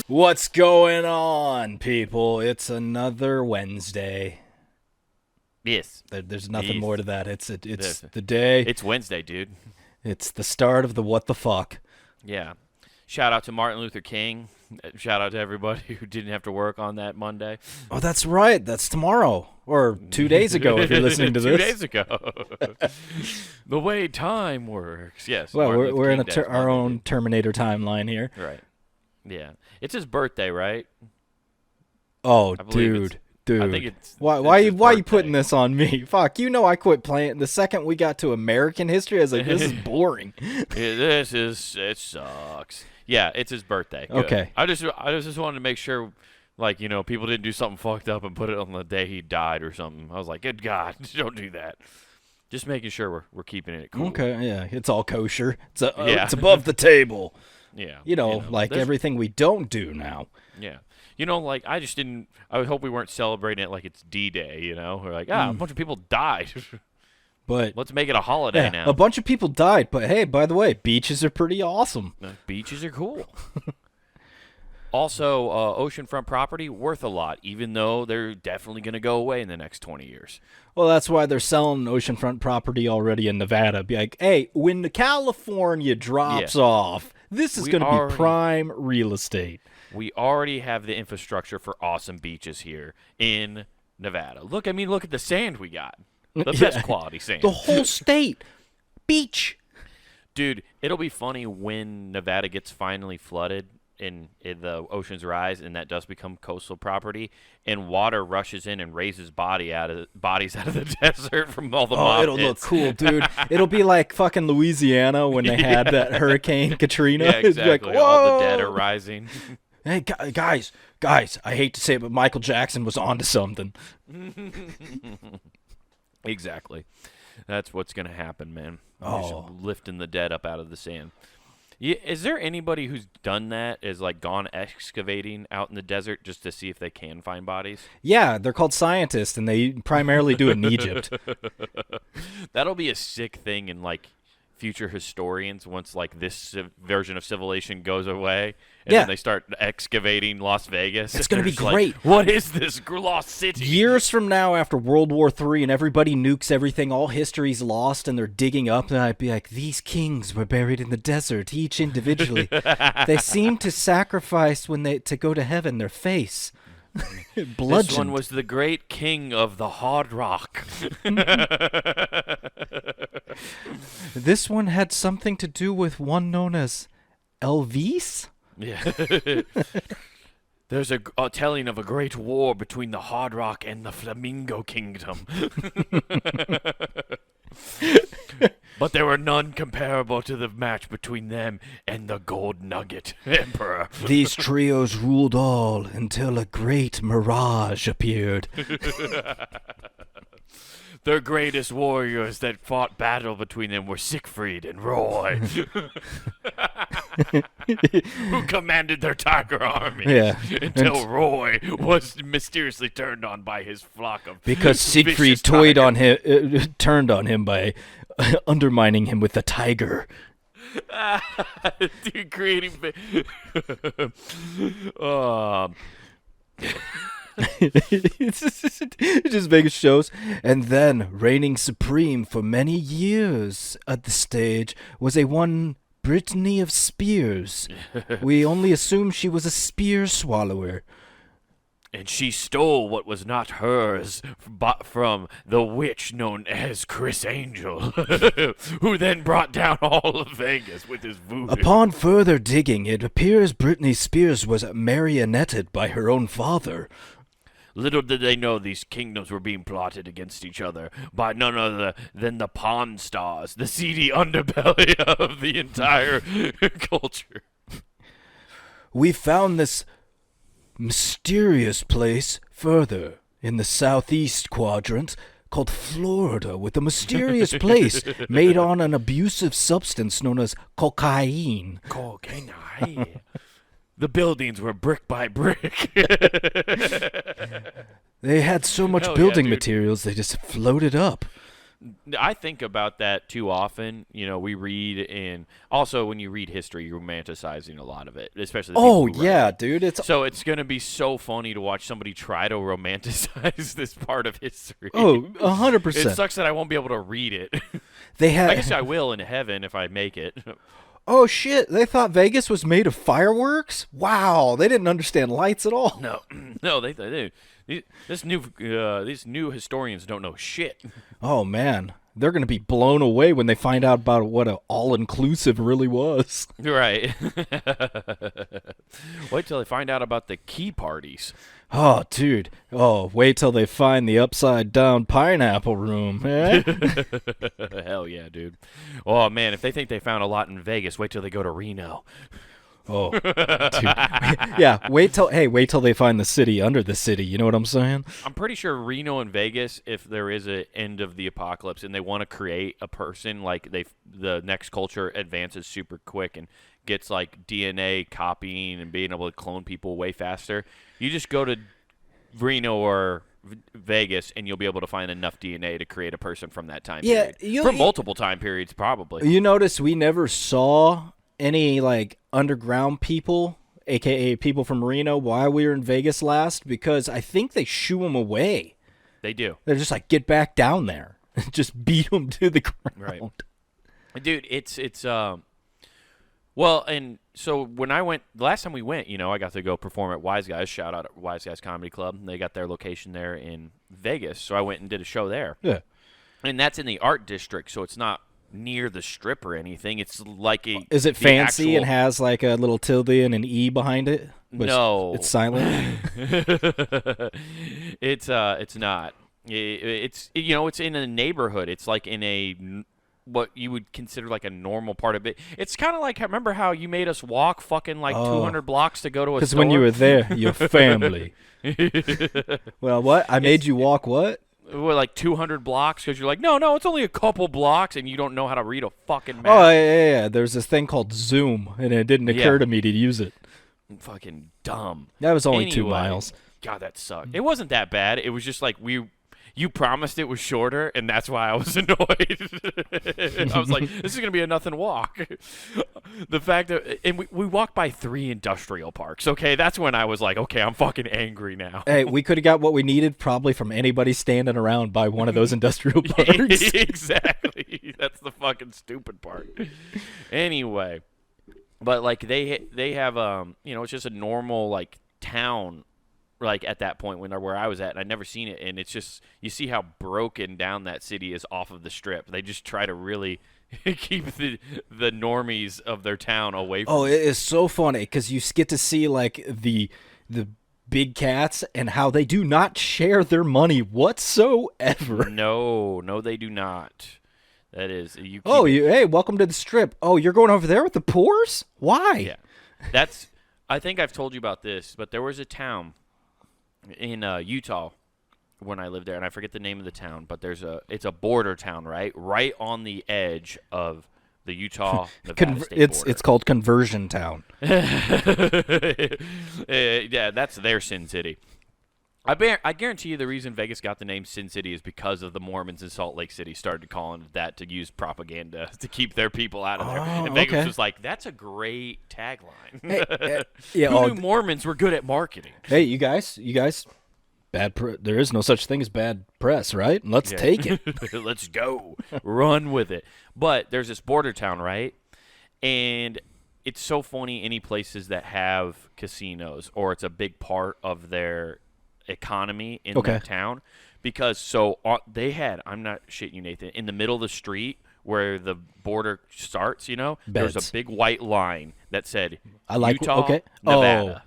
What's going on, people? It's another Wednesday. Yes. There's nothing Yes. more to that. It's Yes. the day. It's Wednesday, dude. It's the start of the what the fuck. Yeah. Shout out to Martin Luther King. Shout out to everybody who didn't have to work on that Monday. Oh, that's right. That's tomorrow or 2 days ago. If you're listening to 2 this, days ago. The way time works. Yes. well, Martin Luther we're in King Day is our Monday, own Terminator timeline here. dude. Right. Yeah. It's his birthday, right? Oh, I believe dude. I think it's Why it's his you birthday. putting this on me? Fuck, you know I quit playing the second we got to American history. I was like, this is boring. It sucks. Yeah, it's his birthday. Good. Okay. I just wanted to make sure, like, people didn't do something fucked up and put it on the day he died or something. I was like, good God, don't do that. Just making sure we're keeping it cool. Okay, yeah, it's all kosher. Yeah. It's above the table. Yeah. Like there's- everything we don't do now. Yeah. Like, I just didn't. I would hope we weren't celebrating it like it's D-Day. We're like, a bunch of people died. But Let's make it a holiday yeah, now. a bunch of people died. But hey, by the way, beaches are pretty awesome. Beaches are cool. Also, oceanfront property worth a lot, even though they're definitely going to go away in the next 20 years. Well, that's why they're selling oceanfront property already in Nevada. Be like, hey, when the California drops off, this is We going to already- be prime real estate. We already have the infrastructure for awesome beaches here in Nevada. Look at the sand we got. The Yeah. best quality sand. The whole state, beach. Dude, it'll be funny when Nevada gets finally flooded and the oceans rise and that does become coastal property and water rushes in and raises bodies out of the desert from all the Oh, mob it'll look hits. cool, dude. It'll be like fucking Louisiana when they had that Hurricane Katrina. Yeah, It'd be like, exactly. All the dead "Whoa!" are rising. Hey, guys, I hate to say it, but Michael Jackson was onto something. Exactly. That's what's going to happen, man. Oh. Just lifting the dead up out of the sand. Yeah, is there anybody who's done that, is like gone excavating out in the desert just to see if they can find bodies? Yeah, they're called scientists, and they primarily do it in Egypt. That'll be a sick thing in like future historians once like this version of civilization goes away and Yeah. then they start excavating Las Vegas. It's and gonna they're be just like, great. what is this lost city? Years from now, after World War III, and everybody nukes everything, all history's lost, and they're digging up, and I'd be like, these kings were buried in the desert, each individually. They seem to sacrifice to go to heaven their face. Bludgeoned. This one was the great king of the hard rock. This one had something to do with one known as Elvis? Yeah. There's a telling of a great war between the Hard Rock and the Flamingo Kingdom. But there were none comparable to the match between them and the Gold Nugget Emperor. These trios ruled all until a great mirage appeared. Their greatest warriors that fought battle between them were Siegfried and Roy, who commanded their tiger army. Yeah. Until Roy was mysteriously turned on by his flock of Because Siegfried vicious toyed tigers. on him, turned on him by undermining him with the tiger. Dude, creating. um, It just makes shows. And then, reigning supreme for many years at the stage was a one Brittany of Spears. We only assume she was a spear swallower. and she stole what was not hers from the witch known as Chris Angel, who then brought down all of Vegas with his voodoo. Upon further digging, it appears Britney Spears was marionetted by her own father. Little did they know these kingdoms were being plotted against each other by none other than the Pawn Stars, the seedy underbelly of the entire culture. We found this mysterious place further in the southeast quadrant called Florida, with a mysterious place made on an abusive substance known as cocaine. Cocaine. The buildings were brick by brick. They had so much Hell yeah, building dude. materials they just floated up. I think about that too often. You know, we read, and also when you read history, you're romanticizing a lot of it, especially the people Oh who write yeah, it. dude. So it's going to be so funny to watch somebody try to romanticize this part of history. 100%. It sucks that I won't be able to read it. They I guess had. I will in heaven if I make it. Oh shit! They thought Vegas was made of fireworks. Wow, they didn't understand lights at all. No, no, they do. These new historians don't know shit. Oh man, they're gonna be blown away when they find out about what a all-inclusive really was. Right. Wait till they find out about the key parties. Oh, dude. Oh, wait till they find the upside-down pineapple room. Eh? Hell yeah, dude. Oh man, if they think they found a lot in Vegas, wait till they go to Reno. Oh, dude. Yeah. Wait till they find the city under the city. You know what I'm saying? I'm pretty sure Reno and Vegas, if there is an end of the apocalypse and they want to create a person, like the next culture advances super quick and gets like DNA copying and being able to clone people way faster, you just go to Reno or Vegas and you'll be able to find enough DNA to create a person from that time period. From multiple time periods, probably. You notice we never saw any like underground people, aka people from Reno, while we were in Vegas last, because I think they shoo them away. They do. They're just like, get back down there, just beat them to the ground. Right. Dude, it's well, and so when I went the last time we went, you know, I got to go perform at Wise Guys. Shout out at Wise Guys Comedy Club. They got their location there in Vegas, so I went and did a show there. Yeah, and that's in the art district, so it's not near the strip or anything. It's like a. Is it fancy and has like a little tilde and an E behind it? No, it's silent. It's not. It's you know, it's in a neighborhood. It's like in a what you would consider like a normal part of it. It's kind of like, remember how you made us walk fucking like 200 blocks to go to a store? Because when you were there, your family. Well, what? I made you walk what? Like 200 blocks because you're like, no, it's only a couple blocks, and you don't know how to read a fucking map. Oh, yeah. There's this thing called Zoom, and it didn't occur to me to use it. Fucking dumb. That was only 2 miles. God, that sucked. It wasn't that bad. It was just like you promised it was shorter, and that's why I was annoyed. I was like, this is going to be a nothing walk. The fact that, and we walked by 3 industrial parks, okay? That's when I was like, okay, I'm fucking angry now. Hey, we could have got what we needed probably from anybody standing around by one of those industrial parks. Exactly. That's the fucking stupid part. Anyway, but like they have, you know, it's just a normal like town, like at that point where I was at, and I'd never seen it, and it's just, you see how broken down that city is off of the strip. They just try to really keep the normies of their town away from it is so funny because you get to see like the big cats and how they do not share their money whatsoever. No, they do not. That is you. Hey, welcome to the strip. Oh, you're going over there with the poors? Why? Yeah, I think I've told you about this, but there was a town in Utah when I lived there, and I forget the name of the town, but it's a border town, right on the edge of the Utah Nevada state border. It's called Conversion Town. Yeah, that's their Sin City. I guarantee you the reason Vegas got the name Sin City is because of the Mormons in Salt Lake City started calling it that to use propaganda to keep their people out of there. And Vegas was like, that's a great tagline. Who knew Mormons were good at marketing? Hey, you guys, there is no such thing as bad press, right? Let's take it. Let's go. Run with it. But there's this border town, right? And it's so funny, any places that have casinos or it's a big part of their economy in that town, because they had, I'm not shitting you, Nathan, in the middle of the street where the border starts, you know, there's a big white line that said Utah, Nevada.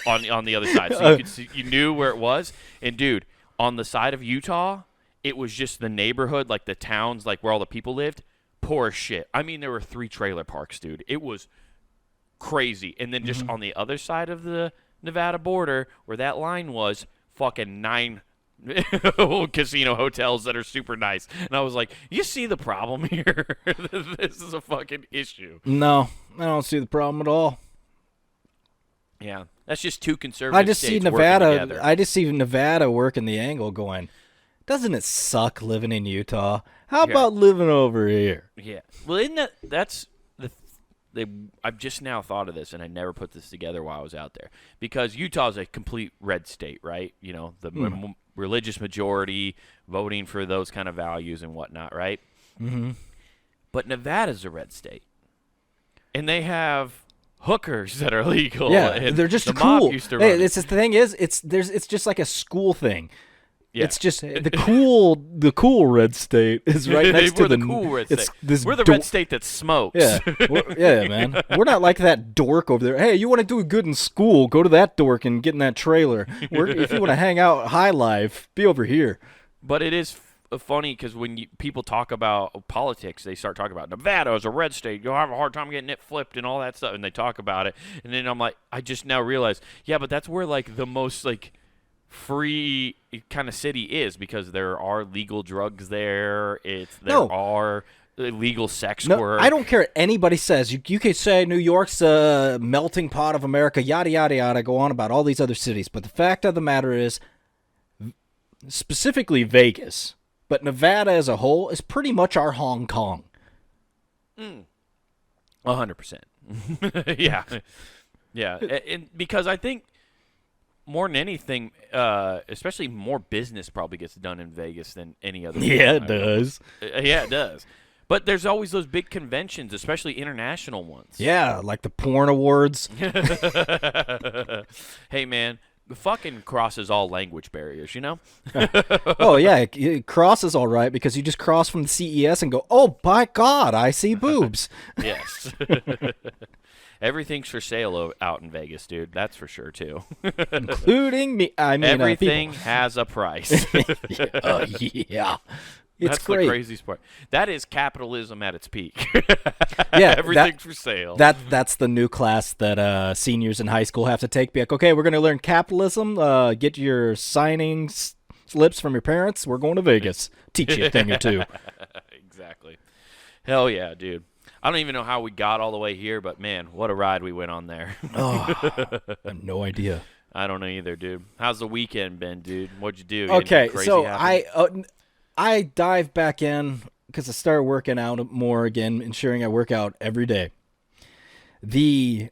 On the other side, so you could see, you knew where it was. And dude, on the side of Utah, it was just the neighborhood, like the towns, like where all the people lived. Poor as shit. I mean, there were 3 trailer parks, dude. It was crazy. And then just on the other side of the Nevada border, where that line was, fucking 9 casino hotels that are super nice. And I was like, you see the problem here? This is a fucking issue. No, I don't see the problem at all. Yeah, that's just 2 conservative I just see Nevada Nevada working the angle going, doesn't it suck living in Utah? How Yeah. about living over here? Yeah. Well, that's I've just now thought of this, and I never put this together while I was out there, because Utah's a complete red state, right? You know, the religious majority voting for those kind of values and whatnot, right? Mm-hmm. But Nevada's a red state, and they have hookers that are legal. Yeah, and they're just the cool. mob used to Hey, run it. it's the thing is, it's just like a school thing. Yeah. It's just the cool red state is right next to We're the cool red it's state. this We're the red state that smokes. Yeah, yeah, man. We're not like that dork over there. Hey, you want to do good in school? Go to that dork and get in that trailer. If you want to hang out high life, be over here. But it is funny because when people talk about politics, they start talking about Nevada is a red state. You'll have a hard time getting it flipped and all that stuff, and they talk about it. And then I'm like, I just now realize, yeah, but that's where like the most like free kind of city is, because there are legal drugs there. There are illegal sex work. I don't care what anybody says. You can say New York's a melting pot of America, yada, yada, yada, go on about all these other cities. But the fact of the matter is, specifically Vegas, but Nevada as a whole is pretty much our Hong Kong. 100%. Yeah. Yeah. And because I think more than anything, especially more business probably gets done in Vegas than any other. Yeah, it does. Yeah, it does. But there's always those big conventions, especially international ones. Yeah, like the porn awards. Hey, man, the fucking crosses all language barriers, you know? Oh, yeah, it crosses all right because you just cross from the CES and go, oh, by God, I see boobs. Yes. Everything's for sale out in Vegas, dude. That's for sure, too. Including me. I mean, everything has a price. Yeah. It's That's great. the craziest part. That is capitalism at its peak. Yeah, everything's for sale. That's the new class that seniors in high school have to take. Be like, okay, we're going to learn capitalism. Get your signing slips from your parents. We're going to Vegas. Teach you a thing or two. Exactly. Hell yeah, dude. I don't even know how we got all the way here, but man, what a ride we went on there. Oh, I have no idea. I don't know either, dude. How's the weekend been, dude? What'd you do? Okay, Anything crazy so happen? I dive back in because I started working out more again, ensuring I work out every day.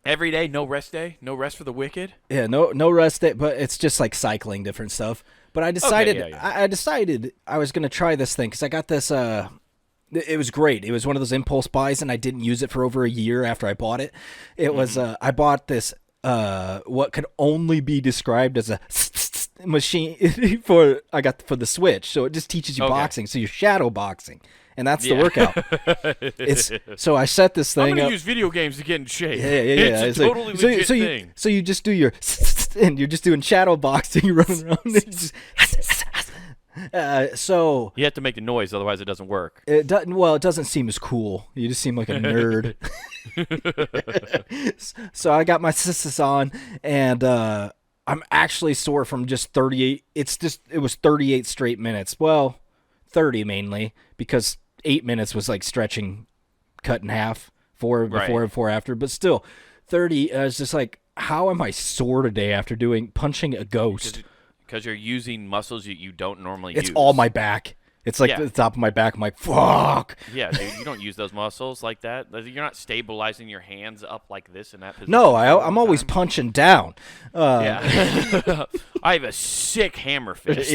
Every day, no rest day, no rest for the wicked. Yeah, no rest day, but it's just like cycling different stuff. But I decided I decided I was gonna try this thing because I got this. It was great. It was one of those impulse buys, and I didn't use it for over a year after I bought it. It was I bought this what could only be described as a machine for the Switch. So it just teaches you boxing. So you're shadow boxing, and that's the workout. So I set this thing I'm gonna up. use video games to get in shape. Yeah. It's a totally legit thing. So you just do your and you're just doing shadow boxing. You're running around. So you have to make the noise, otherwise it doesn't work. It doesn't seem as cool. You just seem like a nerd. So I got my sisters on, and I'm actually sore from just 38. It was 38 straight minutes. Well, 30 mainly, because 8 minutes was like stretching, cut in half, 4 before and 4 after. But still, 30. I was just like, how am I sore today after punching a ghost? Because you're using muscles you don't normally use. It's all my back. It's like the top of my back. I'm like, fuck. Yeah, dude, you don't use those muscles like that. You're not stabilizing your hands up like this in that position. No, I'm always punching down. Yeah. I have a sick hammer fist.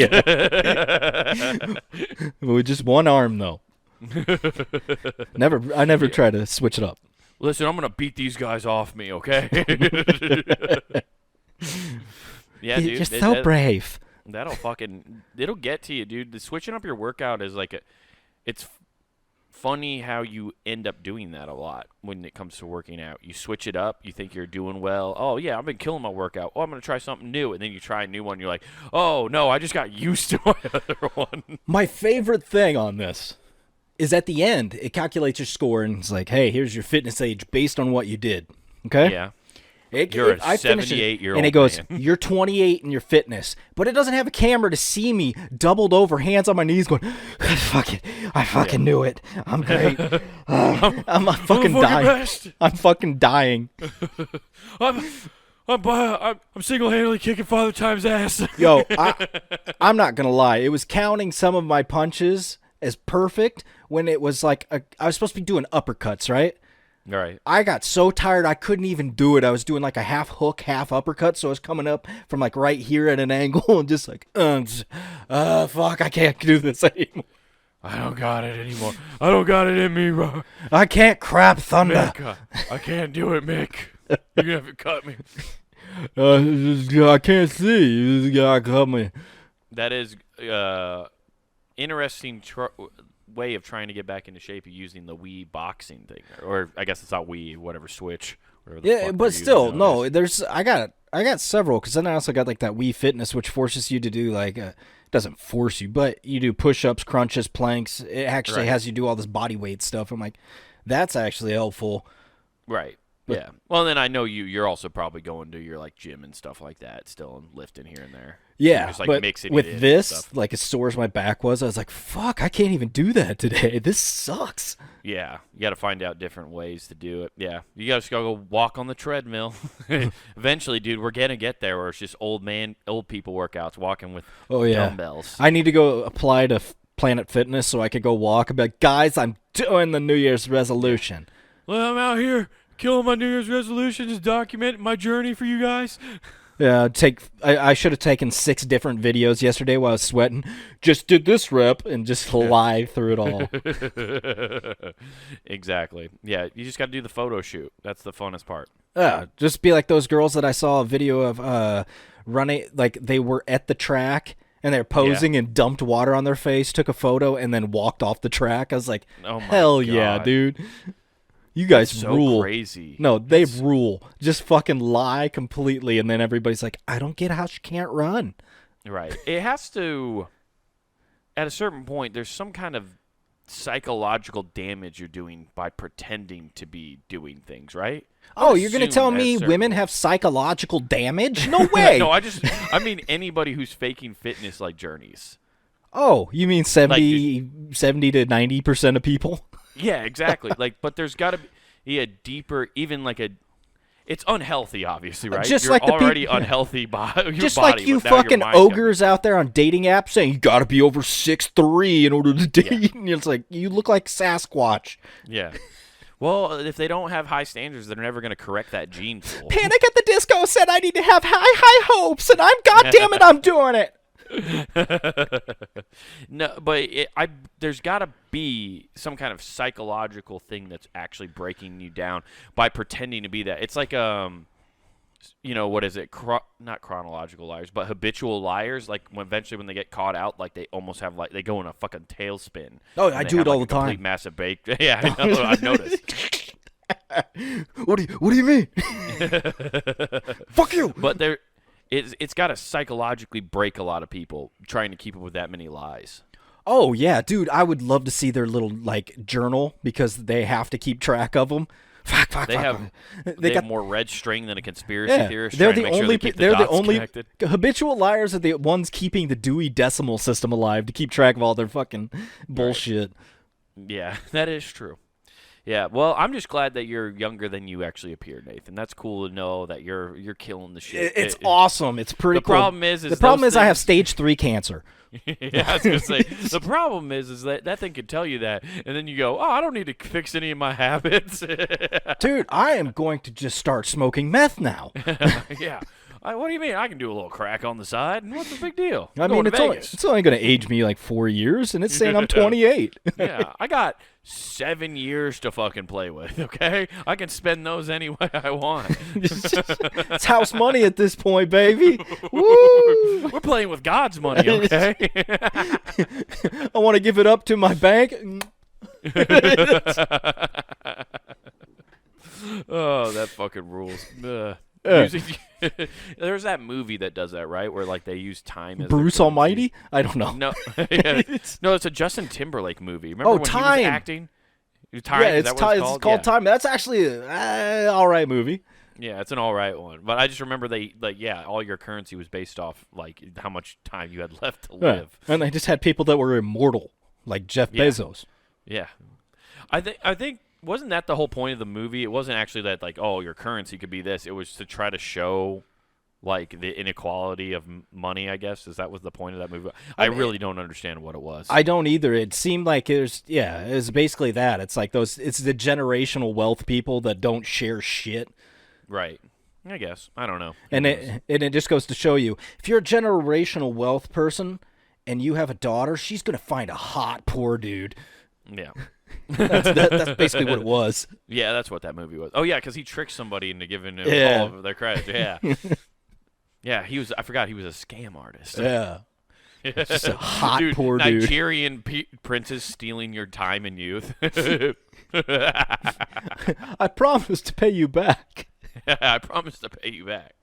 With just one arm, though. I never try to switch it up. Listen, I'm going to beat these guys off me, okay? Yeah, dude. You're so brave. It'll get to you, dude. The switching up your workout is it's funny how you end up doing that a lot when it comes to working out. You switch it up, you think you're doing well. Oh, yeah, I've been killing my workout. Oh, I'm going to try something new. And then you try a new one. You're like, oh, no, I just got used to my other one. My favorite thing on this is at the end, it calculates your score and it's like, hey, here's your fitness age based on what you did. Okay? Yeah. You're a 78-year-old and it goes, man. You're 28 in your fitness. But it doesn't have a camera to see me doubled over, hands on my knees going, fuck it. I fucking knew it. I'm great. I'm fucking dying. I'm fucking dying. I'm single-handedly kicking Father Time's ass. Yo, I'm not gonna lie. It was counting some of my punches as perfect when it was like I was supposed to be doing uppercuts, right? Right. I got so tired I couldn't even do it. I was doing like a half hook, half uppercut, so I was coming up from like right here at an angle and just like, fuck, I can't do this anymore. I don't got it anymore. I don't got it in me, bro. I can't crab thunder. Mick, I can't do it, Mick. You're gonna have to cut me. I can't see. You just gotta cut me. That is interesting way of trying to get back into shape using the Wii boxing thing, or I guess it's not Wii, whatever Switch. Yeah, but still, no. I got several because then I also got like that Wii Fitness, which forces you to do like doesn't force you, but you do push-ups, crunches, planks. It actually has you do all this body weight stuff. I'm like, that's actually helpful. Right. But, yeah. Well, then I know you're also probably going to your like gym and stuff like that still and lifting here and there. Yeah, just, like, but with this, like as sore as my back was, I was like, fuck, I can't even do that today. This sucks. Yeah, you got to find out different ways to do it. Yeah, you got to go walk on the treadmill. Eventually, dude, we're gonna get there where it's just old people workouts, walking with dumbbells. I need to go apply to Planet Fitness so I could go walk and be like, guys, I'm doing the New Year's resolution. Well, I'm out here killing my New Year's resolution, just documenting my journey for you guys. Yeah, I should have taken 6 different videos yesterday while I was sweating. Just did this rep and just lie through it all. Exactly. Yeah, you just got to do the photo shoot. That's the funnest part. Yeah, just be like those girls that I saw a video of running, like they were at the track and they're posing and dumped water on their face, took a photo, and then walked off the track. I was like, hell yeah, dude. You guys rule. Crazy. No, they rule. Just fucking lie completely, and then everybody's like, I don't get how she can't run. Right. It has to, at a certain point, there's some kind of psychological damage you're doing by pretending to be doing things, right? Oh, you're going to tell me women have psychological damage? No way. No, I mean anybody who's faking fitness like journeys. Oh, you mean 70 to 90% of people? Yeah, exactly. But there's got to be a deeper, even like it's unhealthy, obviously, right? Just You're like already unhealthy body. Just like you fucking ogres out there on dating apps saying you got to be over 6'3" in order to date. Yeah. And it's like, you look like Sasquatch. Yeah. Well, if they don't have high standards, they're never going to correct that gene pool. Panic at the Disco said I need to have high hopes, and I'm doing it. No, but there's got to be some kind of psychological thing that's actually breaking you down by pretending to be that. It's like what is it? Not chronological liars, but habitual liars. Like eventually when they get caught out, like they almost have they go in a fucking tailspin. Oh, I do it all the time. Complete massive bake. Yeah, I know. I've noticed. What do you mean? Fuck you. But it's got to psychologically break a lot of people trying to keep up with that many lies. Oh, yeah, dude. I would love to see their little, journal because they have to keep track of them. They have more red string than a conspiracy theorist. They're the only habitual liars are the ones keeping the Dewey Decimal System alive to keep track of all their fucking bullshit. Right. Yeah, that is true. Yeah, well, I'm just glad that you're younger than you actually appear, Nathan. That's cool to know that you're killing the shit. It's awesome. It's pretty cool. The problem is I have stage 3 cancer. Yeah, I was gonna say the problem is that thing can tell you that, and then you go, I don't need to fix any of my habits. Dude, I am going to just start smoking meth now. Yeah. What do you mean? I can do a little crack on the side. What's the big deal? I mean, it's only going to age me 4 years, and it's saying I'm 28. Yeah, I got 7 years to fucking play with, okay? I can spend those any way I want. It's house money at this point, baby. Woo! We're playing with God's money, okay? I want to give it up to my bank. Oh, that fucking rules. There's that movie that does that, right? Where they use time as Bruce Almighty? I don't know. No, no, it's a Justin Timberlake movie. Remember when Time. He was acting? Time. Yeah, it's called Time. That's actually an all right movie. Yeah, it's an all right one. But I just remember all your currency was based off how much time you had left to live. And they just had people that were immortal, like Jeff Bezos. Yeah, I think wasn't that the whole point of the movie? It wasn't actually that like, oh, your currency could be this. It was to try to show like the inequality of money, I guess. Is that was the point of that movie? I really don't understand what it was. I don't either. It seemed like it was basically that. It's like it's the generational wealth people that don't share shit. Right. I guess. I don't know. And it just goes to show you, if you're a generational wealth person and you have a daughter, she's going to find a hot poor dude. Yeah. That's basically what it was. Yeah, that's what that movie was. Oh, yeah, because he tricked somebody into giving him all of their credit. Yeah. Yeah, I forgot he was a scam artist. Yeah. Just a hot poor dude. Nigerian princes stealing your time and youth. I promise to pay you back. I promise to pay you back.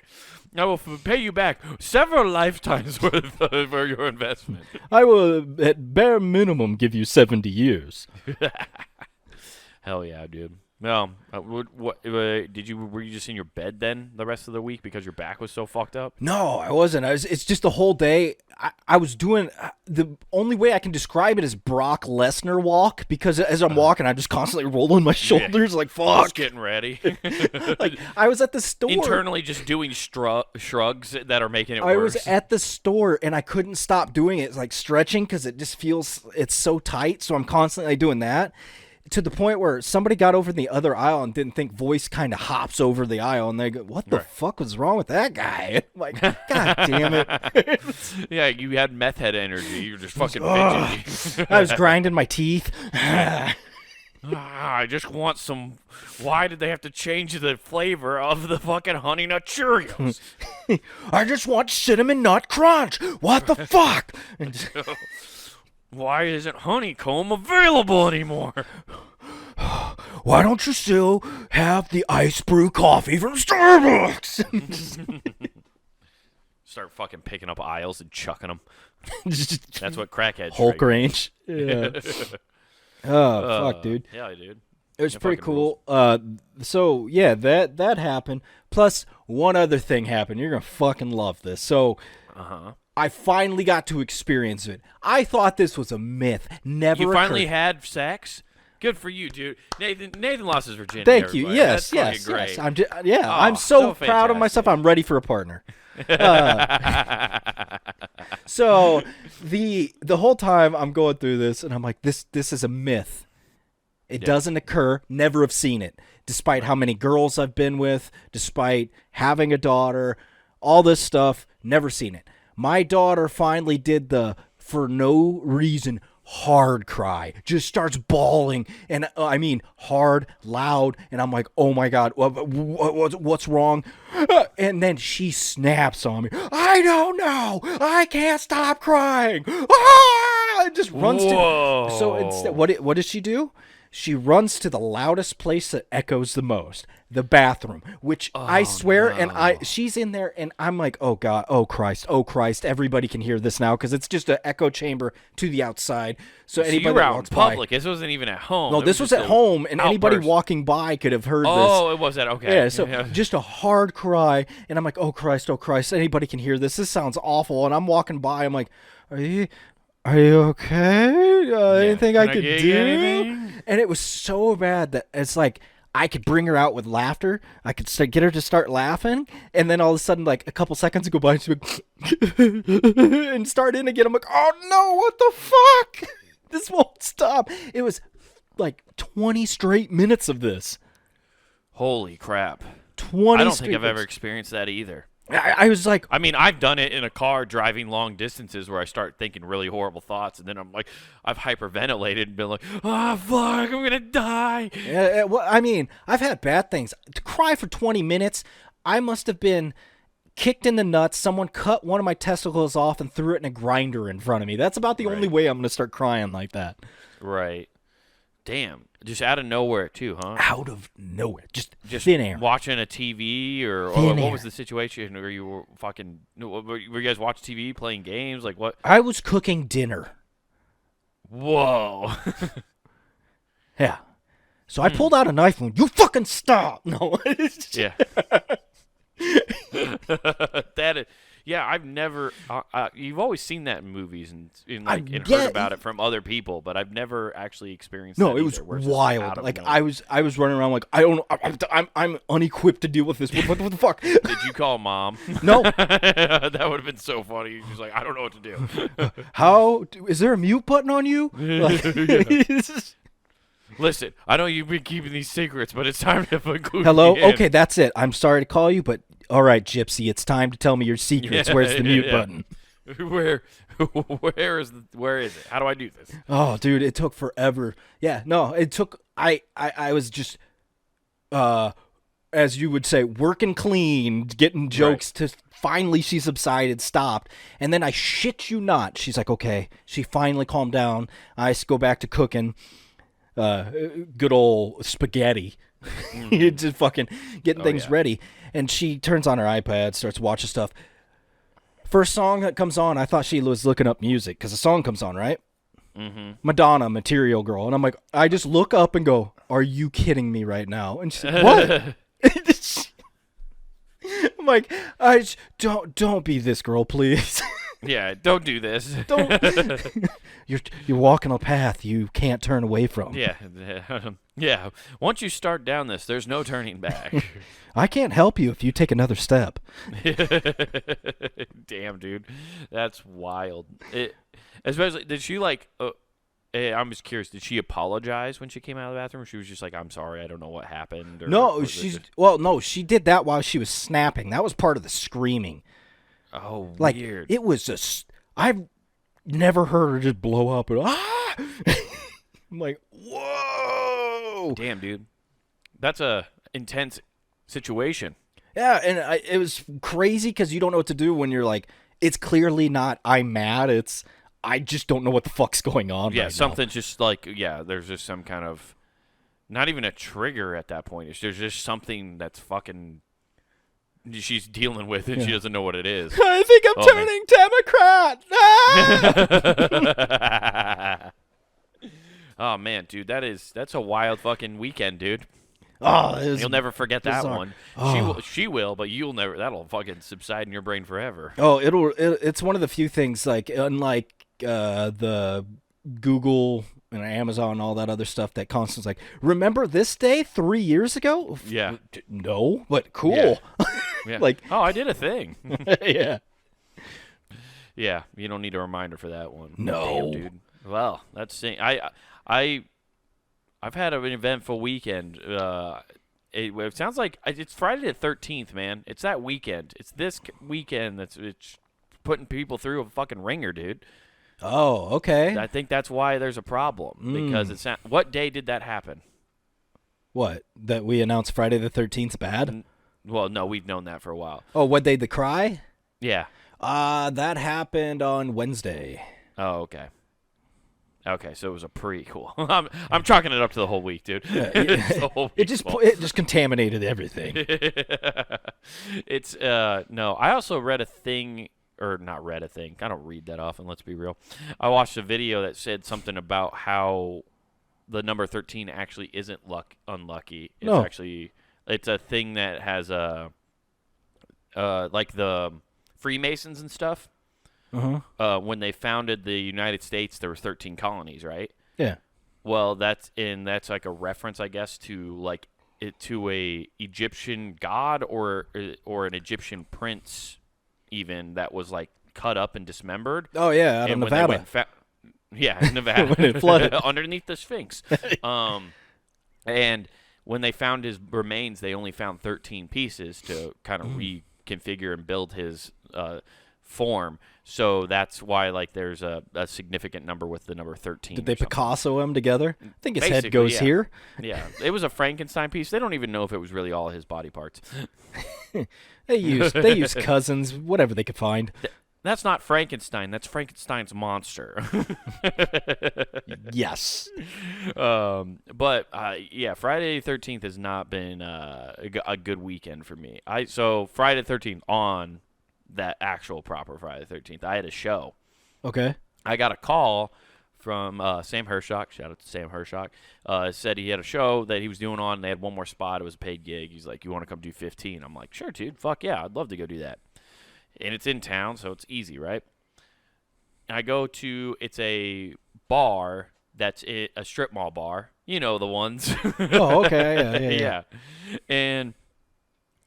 I will pay you back several lifetimes worth for your investment. I will, at bare minimum, give you 70 years. Hell yeah, dude. Well, were you just in your bed then the rest of the week because your back was so fucked up? No, I wasn't. It's just the whole day. I was doing the only way I can describe it is Brock Lesnar walk, because as I'm walking, I'm just constantly rolling my shoulders like fuck. Just getting ready. Like I was at the store internally, just doing shrugs that are making it worse. I was at the store and I couldn't stop doing it. It's like stretching because it just feels it's so tight. So I'm constantly doing that. To the point where somebody got over in the other aisle and didn't think voice kind of hops over the aisle, and they go, what the fuck was wrong with that guy? I'm like, God damn it. Yeah, you had meth head energy. You were just fucking bitchy. I was grinding my teeth. I just want some. Why did they have to change the flavor of the fucking Honey Nut Cheerios? I just want Cinnamon Nut Crunch. What the fuck? Why isn't honeycomb available anymore? Why don't you still have the ice brew coffee from Starbucks? Start fucking picking up aisles and chucking them. That's what crackheads Hulk drink. range. Yeah. Oh, fuck, dude. Yeah, dude. It was pretty cool. So, yeah, that happened. Plus, one other thing happened. You're going to fucking love this. So, I finally got to experience it. I thought this was a myth. Never You finally occurred. had sex? Good for you, dude. Nathan lost his virginity. Thank you. Everybody. Yes, That's yes. great. I'm so proud of myself. I'm ready for a partner. So the whole time I'm going through this, and I'm like, this is a myth. It doesn't occur. Never have seen it. Despite how many girls I've been with, despite having a daughter, all this stuff, never seen it. My daughter finally did the, for no reason, hard cry. Just starts bawling, and I mean hard, loud, and I'm like, oh my God, what's wrong? And then she snaps on me. I don't know. I can't stop crying. It just runs Whoa. to. So instead, what does she do? She runs to the loudest place that echoes the most, the bathroom, which I swear, and she's in there, and I'm like, oh God, oh Christ, everybody can hear this now, because it's just an echo chamber to the outside. So anybody you were that out in walks public. by, This wasn't even at home. no, this was at home, and anybody outburst. walking by could have heard this. Oh, it was that. Okay. Yeah, so just a hard cry, and I'm like, oh Christ, anybody can hear this. This sounds awful, and I'm walking by, I'm like, Are you okay? Anything I could do? Anything? And it was so bad that it's like I could bring her out with laughter. I could get her to start laughing, and then all of a sudden, like a couple seconds go by, and she'd be and start in again. I'm like, oh no, what the fuck? This won't stop. It was like 20 straight minutes of this. Holy crap. 20 I don't straight think I've ever minutes. experienced that either. I was like, I mean, I've done it in a car driving long distances where I start thinking really horrible thoughts, and then I'm like, I've hyperventilated and been like, oh, fuck, I'm going to die. well, I mean, I've had bad things. To cry for 20 minutes, I must have been kicked in the nuts. Someone cut one of my testicles off and threw it in a grinder in front of me. That's about the only way I'm going to start crying like that. Right. Damn. Just out of nowhere, too, huh? Out of nowhere. Just thin air. Watching a TV or Thin what air. was the situation where you were fucking, were you guys watching TV, playing games? Like what? I was cooking dinner. Whoa. Yeah. So I pulled out a knife and went, you fucking stop. No. Yeah. That is, Yeah, I've never. You've always seen that in movies and and get heard about it from other people, but I've never actually experienced. No, that it was either, where it's just out wild. of Like nowhere. I was running around like I don't know. I'm unequipped to deal with this. What the fuck? Did you call mom? No. That would have been so funny. She's like, I don't know what to do. How is there a mute button on you? Like, Listen, I know you've been keeping these secrets, but it's time to conclude. hello. the end. Okay, that's it. I'm sorry to call you, but all right, Gypsy, it's time to tell me your secrets. Where's the mute button? Where is it? How do I do this? Oh, dude, it took forever. Yeah, no, it took. I was just, as you would say, working clean, getting jokes to. Finally, she subsided, stopped, and then I shit you not, she's like, okay. She finally calmed down. I go back to cooking, good old spaghetti, just fucking getting things ready. And she turns on her iPad, starts watching stuff. First song that comes on, I thought she was looking up music because the song comes on, right? Mm-hmm. Madonna, Material Girl. And I'm like, I just look up and go, are you kidding me right now? And she's like, what? I'm like, don't be this girl, please. Yeah, don't do this. Don't. You're walking a path you can't turn away from. Yeah, yeah. Once you start down this, there's no turning back. I can't help you if you take another step. Damn, dude, that's wild. Especially, did she like? I'm just curious. Did she apologize when she came out of the bathroom? Or she was just like, "I'm sorry, I don't know what happened." Or, no, no, she did that while she was snapping. That was part of the screaming. Oh, like, weird. It was just. I've never heard her just blow up and I'm like, whoa! Damn, dude, that's a intense situation. Yeah, and it was crazy because you don't know what to do when you're like, it's clearly not I'm mad. It's I just don't know what the fuck's going on. Yeah, right something's just like there's just some kind of not even a trigger at that point. There's just something that's fucking she's dealing with and she doesn't know what it is. I think I'm turning Democrat. Oh man, dude, that's a wild fucking weekend, dude. Oh, you'll never forget that one. Oh. She will, but you'll never. That'll fucking subside in your brain forever. Oh, it's one of the few things, like, unlike the Google and Amazon and all that other stuff that constantly like, remember this day 3 years ago? Yeah. No, but cool. Yeah. Like, oh, I did a thing. Yeah. Yeah, you don't need a reminder for that one. No. Damn, dude. Well, that's I've had an eventful weekend. It sounds like it's Friday the 13th, man. It's that weekend. It's this weekend it's putting people through a fucking ringer, dude. Oh, okay. I think that's why there's a problem because what day did that happen? What? That we announced Friday the 13th's bad? Well, no, we've known that for a while. Oh, what day the cry? Yeah. That happened on Wednesday. Oh, okay. Okay, so it was a prequel. I'm chalking it up to the whole week, dude. It just contaminated everything. It's no. I also read a thing, or not read a thing. I don't read that often. Let's be real. I watched a video that said something about how the number 13 actually isn't unlucky. It's actually it's a thing that has like the Freemasons and stuff. When they founded the United States, there were 13 colonies, right? Yeah. Well, that's like a reference, I guess, to a Egyptian god or an Egyptian prince, even that was like cut up and dismembered. Oh yeah, out of Nevada. In Nevada, when it flooded underneath the Sphinx. And when they found his remains, they only found 13 pieces to kind of reconfigure and build his form. So that's why there's a significant number with the number 13. Did they Picasso him together? I think his Basically, head goes here. Yeah, it was a Frankenstein piece. They don't even know if it was really all his body parts. They use cousins, whatever they could find. That's not Frankenstein. That's Frankenstein's monster. Yes. But yeah, Friday the 13th has not been a good weekend for me. So Friday the 13th on that actual proper Friday the 13th, I had a show. Okay. I got a call from Sam Hershock. Shout out to Sam Hershock. Said he had a show that he was doing on. They had one more spot. It was a paid gig. He's like, "You want to come do 15?" I'm like, "Sure, dude. Fuck yeah, I'd love to go do that." and it's in town, so it's easy, right? And I go to it's a bar that's a strip mall bar. You know the ones. Oh, okay. Yeah. Yeah.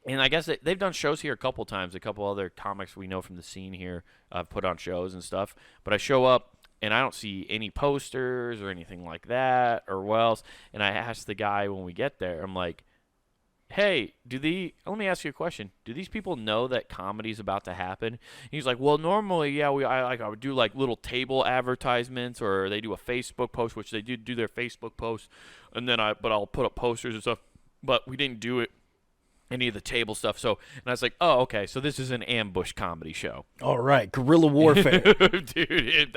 And I guess they've done shows here a couple times. A couple other comics we know from the scene here put on shows and stuff. But I show up, and I don't see any posters or anything like that or what else. And I ask the guy when we get there, I'm like, hey, let me ask you a question. Do these people know that comedy's about to happen? And he's like, well, normally, yeah, I would do like little table advertisements, or they do a Facebook post, which they do their Facebook post, and then but I'll put up posters and stuff. But we didn't do any of the table stuff. So, and I was like, oh, okay, so this is an ambush comedy show. All right, guerrilla warfare. Dude,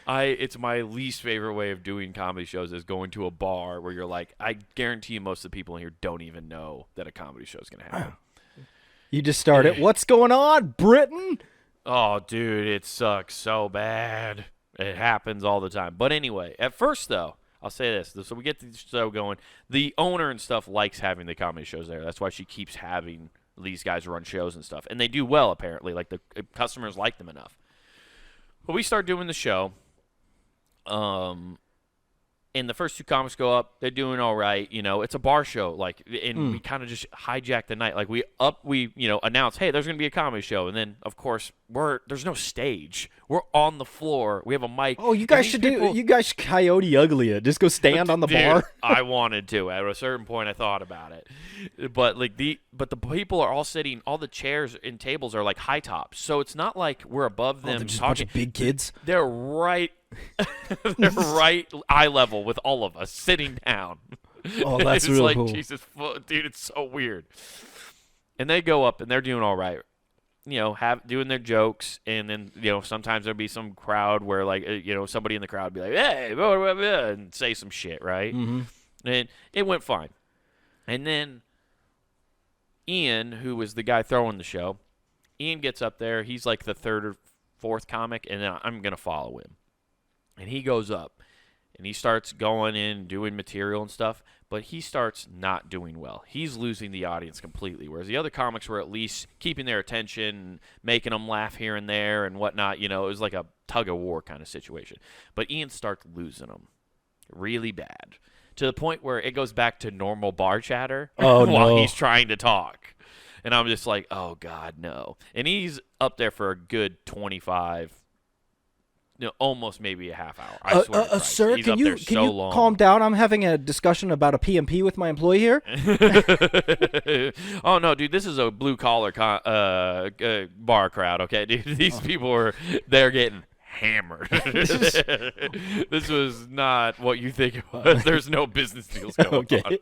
it's my least favorite way of doing comedy shows is going to a bar where you're like, I guarantee you most of the people in here don't even know that a comedy show is going to happen. You just started. What's going on, Britain? Oh, dude, it sucks so bad. It happens all the time. But anyway, at first, though, I'll say this. So we get the show going. The owner and stuff likes having the comedy shows there. That's why she keeps having these guys run shows and stuff. And they do well, apparently. Like, the customers like them enough. But we start doing the show. And the first two comics go up. They're doing all right. You know, it's a bar show. Like, and we kind of just hijack the night. Like, we announce, hey, there's going to be a comedy show. And then, of course, there's no stage. We're on the floor. We have a mic. Oh, you guys should Coyote Ugly it. Just go stand on the bar. I wanted to. At a certain point, I thought about it. But the people are all sitting. All the chairs and tables are like high tops. So it's not like we're above them. They're just a bunch of big kids. They're right. They're right eye level with all of us sitting down. Oh, that's really cool. Jesus, dude, it's so weird. And they go up and they're doing all right. You know, doing their jokes, and then sometimes there'll be some crowd where somebody in the crowd would be like, hey, blah, blah, blah, and say some shit, right? Mm-hmm. And it went fine. And then Ian, who was the guy throwing the show, Ian gets up there. He's like the third or fourth comic, and then I'm gonna follow him. And he goes up, and he starts going in, doing material and stuff, but he starts not doing well. He's losing the audience completely, whereas the other comics were at least keeping their attention, making them laugh here and there and whatnot. It was like a tug-of-war kind of situation. But Ian starts losing them really bad, to the point where it goes back to normal bar chatter while he's trying to talk. And I'm just like, oh, God, no. And he's up there for a good 25 almost maybe a half hour. I swear to Christ. Sir, He's can up you there so long. Calm down? I'm having a discussion about a PMP with my employee here. Oh, no, dude, this is a blue-collar bar crowd, okay? Dude, these people they're getting hammered. This was not what you think it was. There's no business deals going on.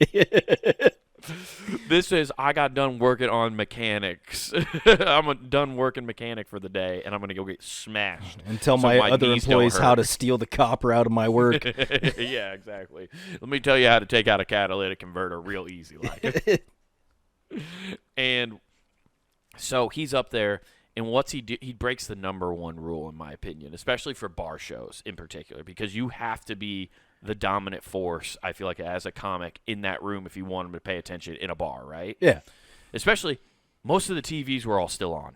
This is, I got done working on mechanics. I'm a done working mechanic for the day, and I'm going to go get smashed. And tell my other employees how to steal the copper out of my work. Yeah, exactly. Let me tell you how to take out a catalytic converter real easy like. And so he's up there, and what's he do? He breaks the number one rule, in my opinion, especially for bar shows in particular, because you have to be the dominant force, I feel like, as a comic in that room if you want them to pay attention in a bar, right? Yeah. Especially, most of the TVs were all still on.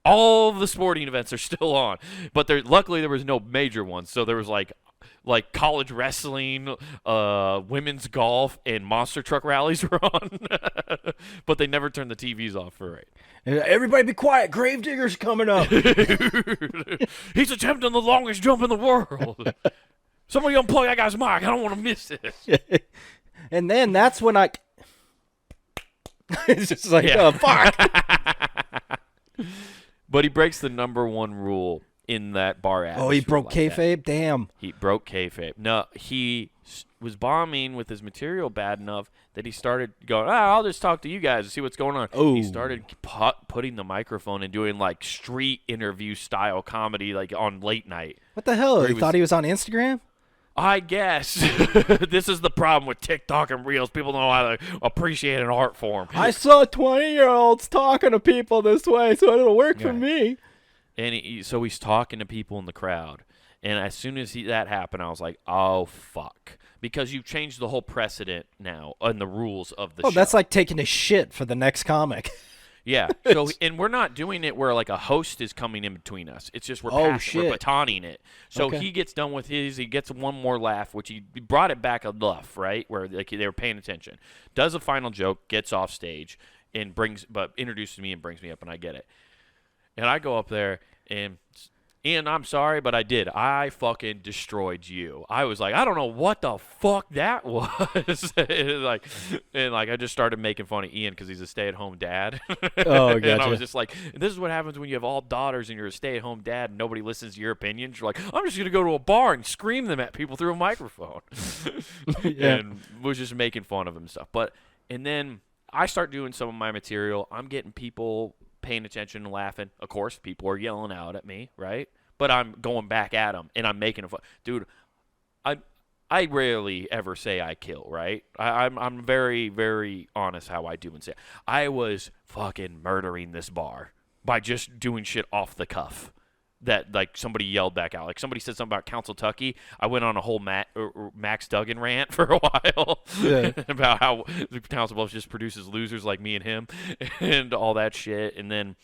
All of the sporting events are still on. But luckily there was no major ones. So there was like college wrestling, women's golf, and monster truck rallies were on. But they never turned the TVs off for it. Everybody be quiet. Gravedigger's coming up. He's attempting the longest jump in the world. Somebody unplug that guy's mic. I don't want to miss this. And then that's when it's just like, oh, fuck. But he breaks the number one rule in that bar atmosphere. Oh, he broke like kayfabe? That. Damn. He broke kayfabe. No, he was bombing with his material bad enough that he started going, I'll just talk to you guys and see what's going on. Oh. He started putting the microphone and doing like street interview style comedy like on late night. What the hell? He thought he was on Instagram? I guess. This is the problem with TikTok and Reels. People don't know how to appreciate an art form. I saw 20-year-olds talking to people this way, so it'll work for me. And so he's talking to people in the crowd. And as soon as that happened, I was like, oh, fuck. Because you've changed the whole precedent now and the rules of the show. Oh, that's like taking a shit for the next comic. Yeah. So, and we're not doing it where like a host is coming in between us. It's just we're we're batoning it. So he gets done with his. He gets one more laugh, which he brought it back enough, right? Where like they were paying attention. Does a final joke, gets off stage, and introduces me and brings me up, and I get it. And I go up there and. Ian, I'm sorry, but I did. I fucking destroyed you. I was like, I don't know what the fuck that was. and I just started making fun of Ian because he's a stay-at-home dad. Oh, gotcha. And I was just like, this is what happens when you have all daughters and you're a stay-at-home dad and nobody listens to your opinions. You're like, I'm just going to go to a bar and scream them at people through a microphone. Yeah. And was just making fun of him and stuff. And then I start doing some of my material. I'm getting people paying attention and laughing. Of course, people are yelling out at me, right? But I'm going back at them, and I'm making a fun. Dude, I rarely ever say I kill, right? I'm very, very honest how I do and say it. I was fucking murdering this bar by just doing shit off the cuff. That like somebody yelled back out, like somebody said something about Council Tucky. I went on a whole Max Duggan rant for a while about how the Council Bluffs just produces losers like me and him, and all that shit. And then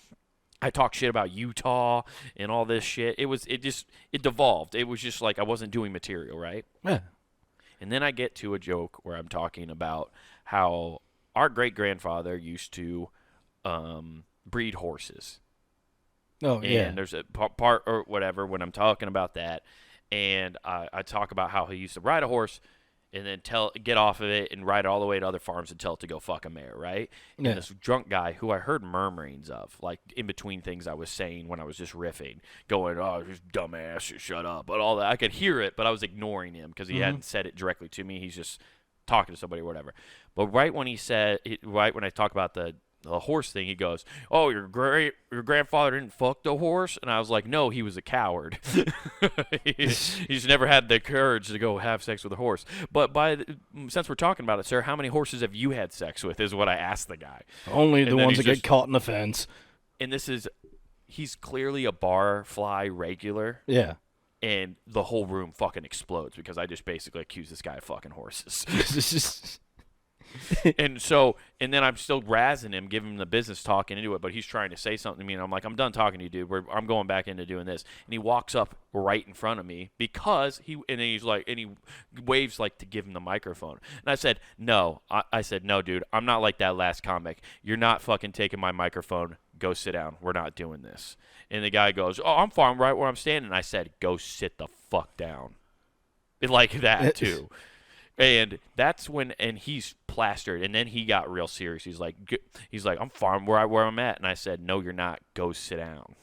I talked shit about Utah and all this shit. It devolved. It was just like I wasn't doing material, right? Yeah. And then I get to a joke where I'm talking about how our great grandfather used to breed horses. Oh, yeah. And there's a part or whatever when I'm talking about that, and I talk about how he used to ride a horse and then get off of it and ride it all the way to other farms and tell it to go fuck a mare, right? Yeah. And this drunk guy who I heard murmurings of, like in between things I was saying when I was just riffing, going, oh, this dumbass, shut up, but all that. I could hear it, but I was ignoring him because he hadn't said it directly to me. He's just talking to somebody or whatever. But right when I talk about the horse thing, he goes, oh, your grandfather didn't fuck the horse? And I was like, no, he was a coward. He's never had the courage to go have sex with a horse. But since we're talking about it, sir, how many horses have you had sex with is what I asked the guy. Only the ones that get caught in the fence. And he's clearly a bar fly regular. Yeah. And the whole room fucking explodes because I just basically accuse this guy of fucking horses. And then I'm still razzing him, giving him the business talking into it, but he's trying to say something to me, and I'm like, I'm done talking to you, dude. I'm going back into doing this. And he walks up right in front of me because he waves like to give him the microphone. And I said, no. I said, no, dude, I'm not like that last comic. You're not fucking taking my microphone. Go sit down. We're not doing this. And the guy goes, oh, I'm fine right where I'm standing. And I said, go sit the fuck down. Like that, too. And that's when, and he's plastered, and then he got real serious. He's like, I'm fine where I'm at. And I said, no, you're not. Go sit down.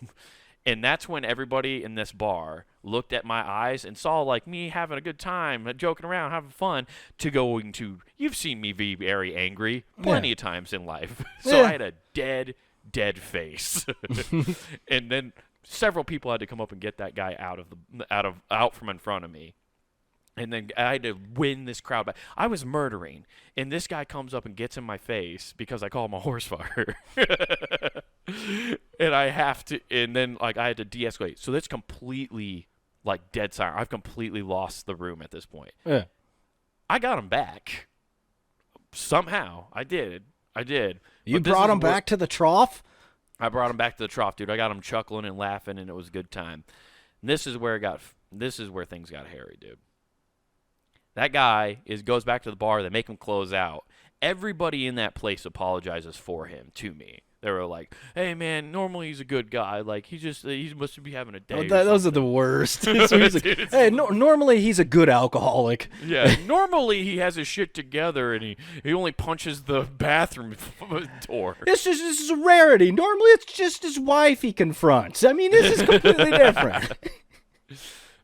And that's when everybody in this bar looked at my eyes and saw like me having a good time, joking around, having fun, to going to, you've seen me be very angry plenty of times in life. So I had a dead face. And then several people had to come up and get that guy out from in front of me. And then I had to win this crowd back. I was murdering, and this guy comes up and gets in my face because I call him a horse fucker. And I had to de-escalate. So that's completely like dead silent. I've completely lost the room at this point. Yeah. I got him back. Somehow. I did. You brought him back to the trough? I brought him back to the trough, dude. I got him chuckling and laughing, and it was a good time. And this is where things got hairy, dude. That guy goes back to the bar. They make him close out. Everybody in that place apologizes for him to me. They were like, "Hey, man, normally he's a good guy. Like he must be having a day." Those are the worst. So he's like, hey, normally he's a good alcoholic. Yeah, normally he has his shit together and he only punches the bathroom door. This is a rarity. Normally it's just his wife he confronts. I mean, this is completely different.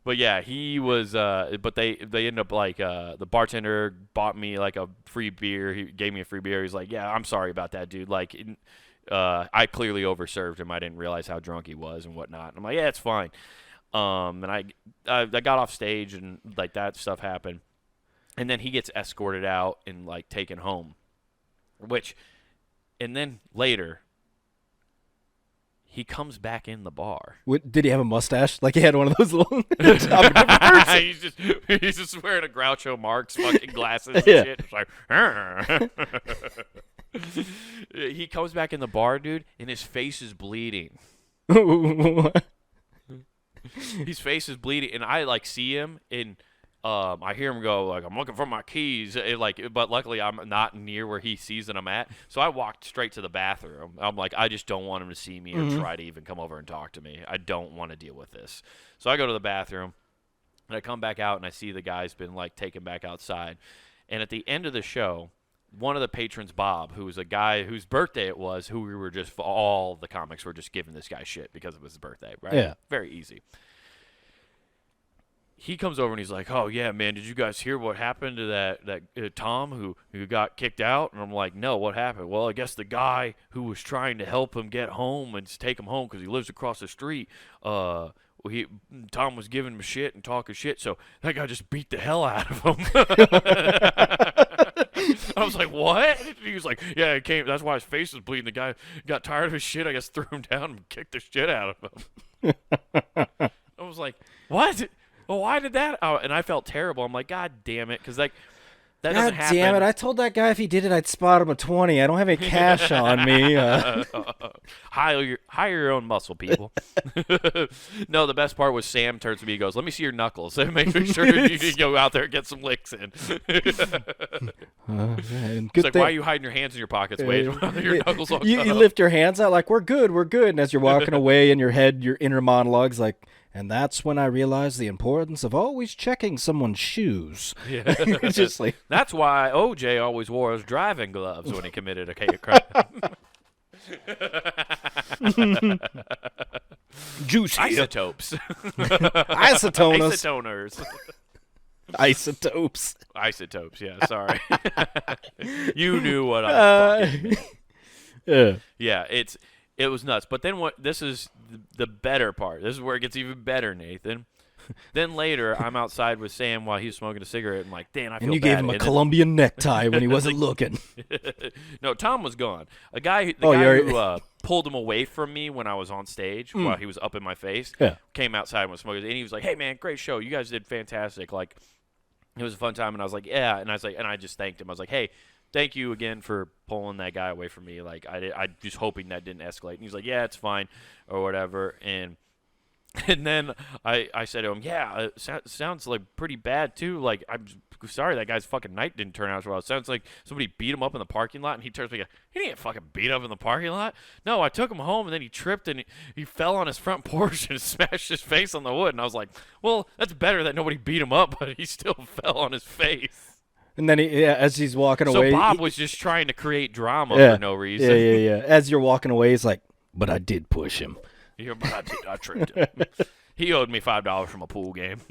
But yeah, he was. But they ended up like the bartender bought me like a free beer. He gave me a free beer. He's like, "Yeah, I'm sorry about that, dude. Like, I clearly overserved him. I didn't realize how drunk he was and whatnot." And I'm like, "Yeah, it's fine." And I got off stage and like that stuff happened, and then he gets escorted out and like taken home, and then later. He comes back in the bar. Did he have a mustache? Like he had one of those little... he's just wearing a Groucho Marx fucking glasses and shit. It's like... He comes back in the bar, dude, and his face is bleeding. His face is bleeding, and I like see him, and I hear him go like, "I'm looking for my keys." But luckily I'm not near where he sees that I'm at, so I walked straight to the bathroom. I'm like, I just don't want him to see me or try to even come over and talk to me. I don't want to deal with this. So I go to the bathroom, and I come back out, and I see the guy's been like taken back outside. And at the end of the show, one of the patrons, Bob, who was a guy whose birthday it was, who we were just all the comics were just giving this guy shit because it was his birthday, right? Yeah. Very easy. He comes over and he's like, "Oh yeah, man, did you guys hear what happened to that Tom who got kicked out?" And I'm like, "No, what happened?" "Well, I guess the guy who was trying to help him get home and take him home because he lives across the street, Tom was giving him shit and talking shit, so that guy just beat the hell out of him." I was like, "What?" He was like, "Yeah, it came. That's why his face was bleeding. The guy got tired of his shit. I guess threw him down and kicked the shit out of him." I was like, "What? Well, why did that?" Oh, and I felt terrible. I'm like, "God damn it," because like that doesn't happen. God damn it! I told that guy if he did it, I'd spot him a 20. I don't have any cash on me. Hire your own muscle, people. No, the best part was Sam turns to me and goes, "Let me see your knuckles." And make sure you can go out there and get some licks in. It's like, why are you hiding your hands in your pockets, Wade? Your knuckles all you lift your hands out like, we're good. And as you're walking away in your head, your inner monologue's like, and that's when I realized the importance of always checking someone's shoes. Yeah. It's just like, that's why OJ always wore his driving gloves when he committed a crime. Juicy. Isotopes. Isotoners. Isotopes. Isotopes. Yeah, sorry. You knew what I fucking meant. Yeah, it was nuts. But then this is the better part. This is where it gets even better, Nathan. Then later, I'm outside with Sam while he's smoking a cigarette. I'm like, damn, I feel bad. And you gave him a Colombian necktie when he wasn't looking. No, Tom was gone. The guy who pulled him away from me when I was on stage while he was up in my face came outside and was smoking. And he was like, "Hey, man, great show. You guys did fantastic. Like, it was a fun time." And I was like, "Yeah." And I just thanked him. I was like, "Hey, thank you again for pulling that guy away from me. Like, I just hoping that didn't escalate." And he's like, "Yeah, it's fine," or whatever. And then I said to him, "Yeah, it sounds like pretty bad too. Like, I'm sorry that guy's fucking night didn't turn out as well. It sounds like somebody beat him up in the parking lot." And he turns to me, "He didn't get fucking beat up in the parking lot. No, I took him home and then he tripped and he fell on his front porch and smashed his face on the wood." And I was like, "Well, that's better that nobody beat him up, but he still fell on his face." And then as he's walking away, so Bob was just trying to create drama for no reason. Yeah. As you're walking away, he's like, "But I did push him." Yeah, but I tripped him. He owed me $5 from a pool game.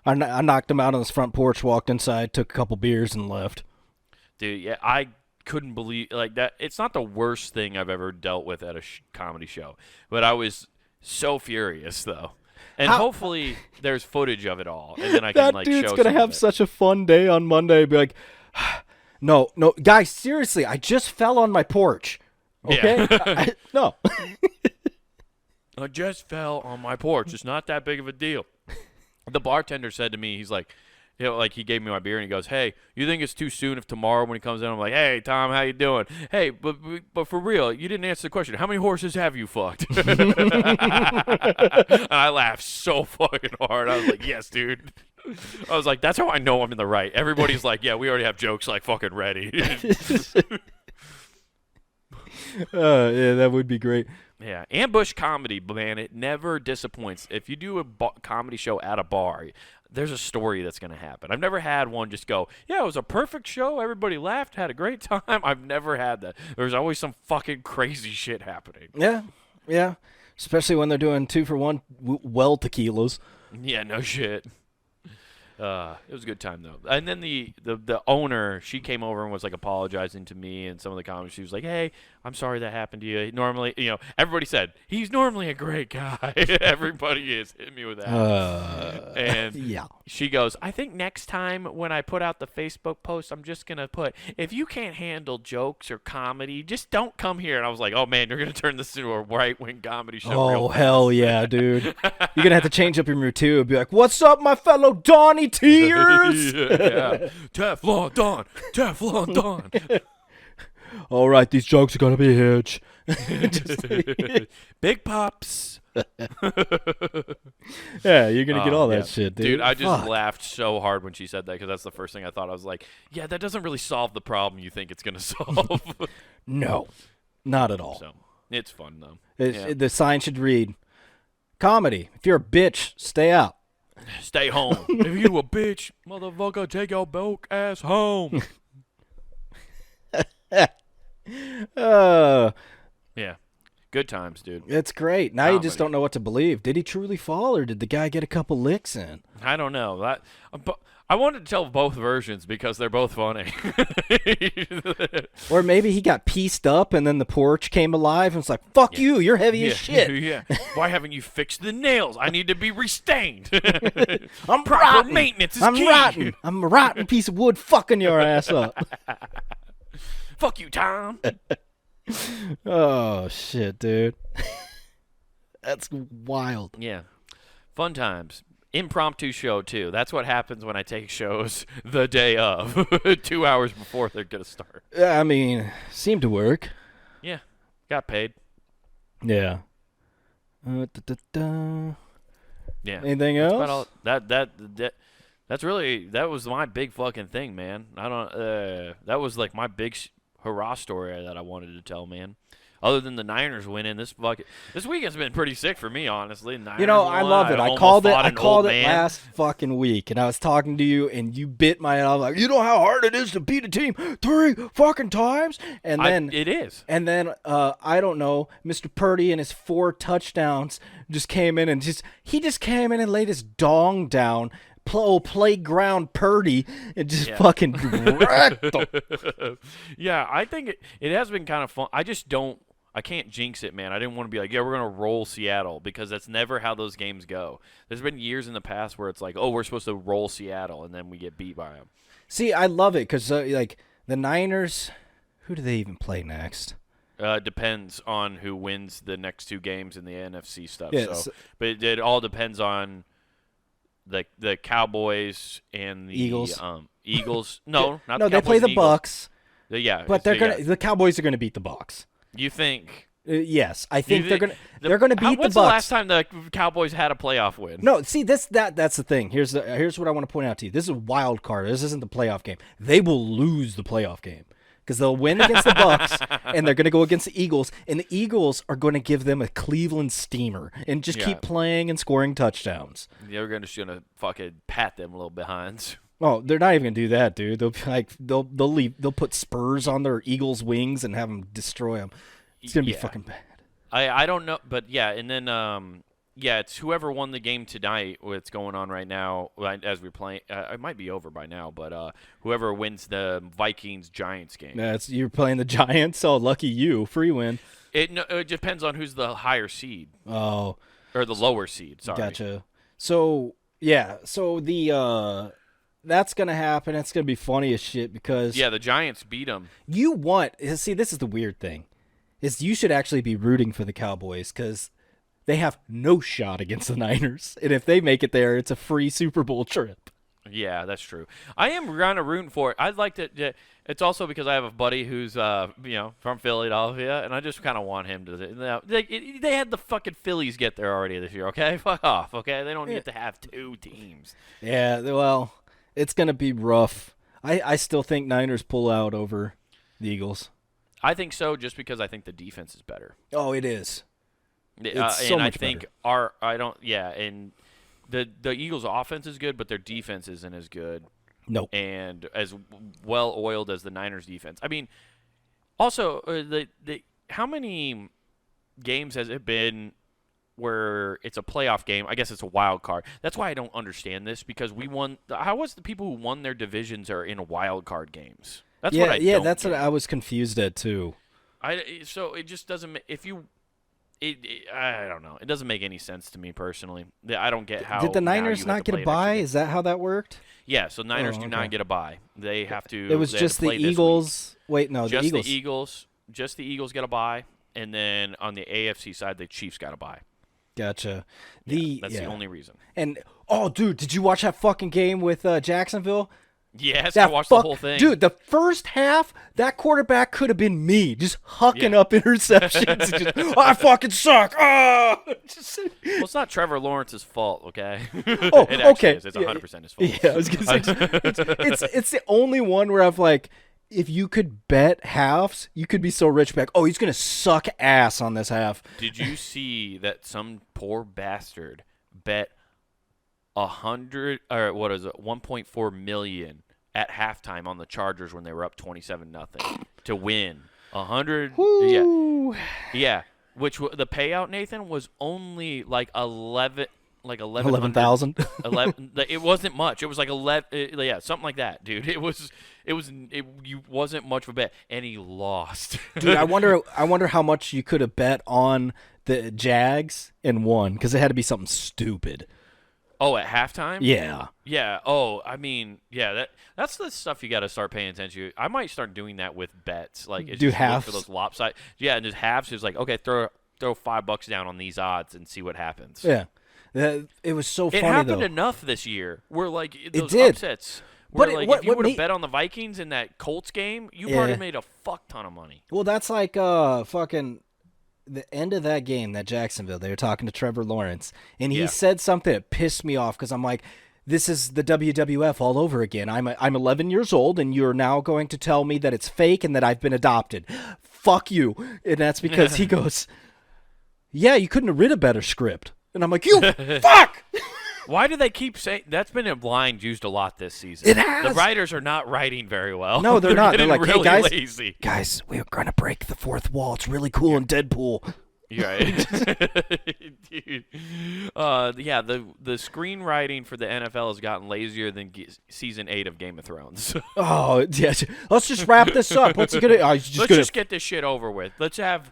I knocked him out on his front porch, walked inside, took a couple beers, and left. Dude, yeah, I couldn't believe like that. It's not the worst thing I've ever dealt with at a comedy show, but I was so furious though. And hopefully there's footage of it all, and then I can like show. That dude's gonna have such a fun day on Monday. Be like, no, guys, seriously, I just fell on my porch. Okay, yeah. No. I just fell on my porch. It's not that big of a deal. The bartender said to me, he's like, like he gave me my beer and he goes, "Hey, you think it's too soon if tomorrow when he comes in?" I'm like, "Hey, Tom, how you doing? Hey, but for real, you didn't answer the question. How many horses have you fucked?" And I laughed so fucking hard. I was like, "Yes, dude." I was like, "That's how I know I'm in the right." Everybody's like, "Yeah, we already have jokes like fucking ready." Yeah, that would be great. Yeah, ambush comedy, man, it never disappoints. If you do a comedy show at a bar, there's a story that's going to happen. I've never had one just go, "Yeah, it was a perfect show. Everybody laughed, had a great time." I've never had that. There's always some fucking crazy shit happening. Yeah. Especially when they're doing 2-for-1 well tequilas. Yeah, no shit. It was a good time though. And then the owner, she came over and was like apologizing to me and some of the comments. She was like, "Hey, I'm sorry that happened to you. Normally, everybody said he's normally a great guy." Everybody is hitting me with that. And yeah. She goes, "I think next time when I put out the Facebook post, I'm just gonna put, if you can't handle jokes or comedy, just don't come here." And I was like, "Oh man, you're gonna turn this into a right-wing comedy show." Oh hell yeah, dude! You're gonna have to change up your mood too. Be like, "What's up, my fellow Donnie Tears?" Yeah. Teflon Don. All right, these jokes are gonna be huge. Just like, Big pops. yeah, you're gonna get all Yeah. that shit, dude. Dude, I just Fuck. laughed so hard when she said that because that's the first thing I thought. I was like, yeah, that doesn't really solve the problem you think it's going to solve. No, not at all. So, it's fun, though. The sign should read, "Comedy. If you're a bitch, stay out." Stay home. If you a bitch, motherfucker, take your broke ass home. Uh, Yeah. Good times, dude. it's great. Now you just Comedy. don't know what to believe. Did he truly fall, or did the guy get a couple licks in? I don't know. I wanted to tell both versions because they're both funny. Or maybe he got pieced up, and then the porch came alive, and it's like, "Fuck you, you're heavy as shit." Yeah. Why haven't you fixed the nails? I need to be restained. I'm Proper rotten. maintenance is I'm key. rotten. I'm a rotten piece of wood fucking your ass up. Fuck you, Tom. Oh shit, dude. That's wild. Yeah. Fun times. Impromptu show, too. That's what happens when I take shows the day of, 2 hours before they're going to start. I mean, seemed to work. Yeah. Got paid. Yeah. Yeah. Anything That's else? about all, that's really, that was my big fucking thing, man. That was like my big hurrah story that I wanted to tell, man. Other than the Niners winning, this weekend's been pretty sick for me, honestly. Niners You know, I won. love it. I almost called it. fought I an called old it man. last fucking week, and I was talking to you, and you bit my head off like, you know how hard it is to beat a team 3 fucking times, and then It is. And then I don't know, Mr. Purdy and his 4 touchdowns just came in and he just came in and laid his dong down. Playground Purdy and just fucking wrecked them. Yeah, I think it has been kind of fun. I can't jinx it, man. I didn't want to be like, yeah, we're going to roll Seattle because that's never how those games go. There's been years in the past where it's like, oh, we're supposed to roll Seattle, and then we get beat by them. See, I love it because, like, the Niners, who do they even play next? Depends on who wins the next 2 games in the NFC stuff. Yeah, But it all depends on the Cowboys and the Eagles. Eagles. No, not no, the they Cowboys play the and Eagles. Bucks, Yeah, but the Cowboys are gonna beat the Bucks. You think? Yes, I think they're gonna beat the When's Bucks. the last time the Cowboys had a playoff win? No, see that's the thing. Here's what I want to point out to you. This is a wild card. This isn't the playoff game. They will lose the playoff game because they'll win against the Bucks and they're going to go against the Eagles, and the Eagles are going to give them a Cleveland steamer and just keep playing and scoring touchdowns. They're just gonna fucking pat them little behinds. Oh, they're not even gonna do that, dude. They'll be like they'll put spurs on their Eagles' wings and have them destroy them. It's gonna be fucking bad. I don't know, but yeah, and then it's whoever won the game tonight. What's going on right now as we're playing? It might be over by now, but whoever wins the Vikings-Giants game. You're playing the Giants. Oh, lucky you, free win. It depends on who's the higher seed. Oh, or the lower seed. Sorry. Gotcha. So yeah, that's gonna happen. It's gonna be funny as shit because the Giants beat them. See, this is the weird thing, is you should actually be rooting for the Cowboys because they have no shot against the Niners, and if they make it there, it's a free Super Bowl trip. Yeah, that's true. I am kind of rooting for it. I'd like to. It's also because I have a buddy who's from Philadelphia, and I just kind of want him to. They had the fucking Phillies get there already this year. Okay, fuck off. Okay, they don't get to have 2 teams. Yeah, well, it's gonna be rough. I still think Niners pull out over the Eagles. I think so, just because I think the defense is better. Oh, it is. It's so and much I think better. and the Eagles' offense is good, but their defense isn't as good. Nope. And as well oiled as the Niners' defense. I mean, also how many games has it been where it's a playoff game? I guess it's a wild card. That's why I don't understand this, because we won. How was the people who won their divisions are in wild card games? That's what I don't that's get. what I was confused at too. So it just doesn't. I don't know. It doesn't make any sense to me personally. I don't get how. Did the now Niners you have not to get play a an extra bye? game. Is that how that worked? Yeah. So Niners do okay. not get a bye. They have to. It was they have to just the play this week. Eagles. Wait, no, Just the Eagles. the Eagles. Just the Eagles get a bye, and then on the AFC side, the Chiefs got a bye. Gotcha. That's the only reason. And dude, did you watch that fucking game with Jacksonville? Yes, I watched the whole thing. Dude, the first half, that quarterback could have been me, just hucking up interceptions. And just, I fucking suck. Oh! Well, it's not Trevor Lawrence's fault, okay? Oh, it okay. Is. It's 100% his fault. Yeah, I was gonna say it's the only one where I've like, if you could bet halves, you could be so rich back. Oh, he's gonna suck ass on this half. Did you see that some poor bastard bet 1.4 million at halftime on the Chargers when they were up 27-0 to win 100? Woo. Yeah. Which the payout, Nathan, was only like 11,000. 11. It wasn't much. It was like 11. Yeah, something like that, dude. It wasn't much of a bet, and he lost. Dude, I wonder how much you could have bet on the Jags and won, because it had to be something stupid. Oh, at halftime? Yeah. Yeah. Oh, I mean, yeah. That's the stuff you got to start paying attention to. I might start doing that with bets, like do halves for those lopsided. Yeah, and just halves. It's like, okay, throw $5 down on these odds and see what happens. Yeah. It was so funny, It happened though. enough this year. Where like those did. upsets. But Where, if you would have bet on the Vikings in that Colts game, you probably made a fuck ton of money. Well, that's like fucking the end of that game, that Jacksonville. They were talking to Trevor Lawrence, and he said something that pissed me off, because I'm like, this is the WWF all over again. I'm 11 years old, and you're now going to tell me that it's fake and that I've been adopted. Fuck you. And that's because he goes, yeah, you couldn't have written a better script. And I'm like, you fuck! Why do they keep saying that's been a line used a lot this season? It has. The writers are not writing very well. No, they're not. They're like, really hey, guys, lazy. Guys, we're going to break the fourth wall. It's really cool in Deadpool. Right. Dude. Yeah, the screenwriting for the NFL has gotten lazier than season 8 of Game of Thrones. Oh, yeah. Let's just wrap this up. What's he gonna? Let's just get this shit over with. Let's have